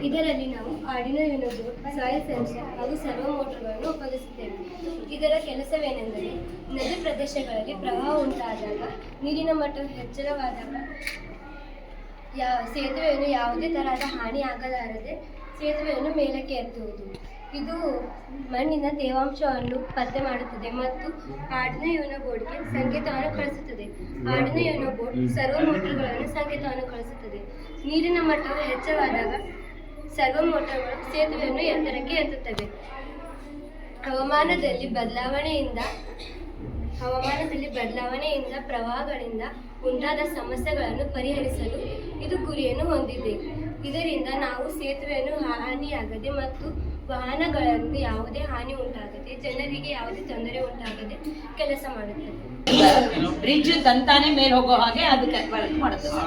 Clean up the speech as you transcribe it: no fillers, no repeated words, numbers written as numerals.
ಇದರಲ್ಲಿ ನಾವು Arduino YONO board, soil sensor ಹಾಗೂ ಸರ್ವೋ ಮೋಟರ್ಗಳನ್ನು ಉಪಯೋಗಿಸುತ್ತೇವೆ. ಇದರ ಕೆಲಸವೇನೆಂದರೆ ನದಿ ಪ್ರದೇಶಗಳಲ್ಲಿ ಪ್ರವಾಹ ಉಂಟಾದಾಗ ನೀರಿನ ಮಟ್ಟವು ಹೆಚ್ಚಳವಾದಾಗ ಸೇತುವೆಯನ್ನು ಯಾವುದೇ ತರಹದ ಹಾನಿ ಆಗಲಾರದೆ ಸೇತುವೆಯನ್ನು ಮೇಲಕ್ಕೆ ಎತ್ತುವುದು. ಇದು ಮಣ್ಣಿನ ತೇವಾಂಶವನ್ನು ಪತ್ತೆ ಮಾಡುತ್ತದೆ ಮತ್ತು ಆರ್ಡಿನೋ ಯುನೋ ಬೋರ್ಡ್ಗೆ ಸಂಕೇತವನ್ನು ಕಳಿಸುತ್ತದೆ. ಆರ್ಡಿನೋ ಯುನೋ ಬೋರ್ಡ್ ಸರ್ವೋ ಮೋಟರ್ಗಳನ್ನು ಸಂಕೇತವನ್ನು ಕಳಿಸುತ್ತದೆ. ನೀರಿನ ಮಟ್ಟವು ಹೆಚ್ಚಳವಾದಾಗ ಸರ್ವೋ ಮೋಟರ್ಗಳು ಸೇತುವೆಯನ್ನು ಎತ್ತರಕ್ಕೆ ಎತ್ತುತ್ತವೆ. ಹವಾಮಾನದಲ್ಲಿ ಬದಲಾವಣೆಯಿಂದ ಪ್ರವಾಹಗಳಿಂದ ಉಂಟಾದ ಸಮಸ್ಯೆಗಳನ್ನು ಪರಿಹರಿಸಲು ಇದು ಗುರಿಯನ್ನು ಹೊಂದಿದೆ. ಇದರಿಂದ ನಾವು ಸೇತುವೆಯನ್ನು ಹಾನಿಯಾಗದೆ ಮತ್ತು ವಾಹನಗಳನ್ನು ಯಾವುದೇ ಹಾನಿ ಉಂಟಾಗದೆ, ಜನರಿಗೆ ಯಾವುದೇ ತೊಂದರೆ ಉಂಟಾಗದೆ ಕೆಲಸ ಮಾಡುತ್ತದೆ. ಬ್ರಿಡ್ಜ್ ತಂತಾನೆ ಮೇಲೆ ಹೋಗೋ ಹಾಗೆ ಅದಕ್ಕೆ ಮಾಡುತ್ತದೆ.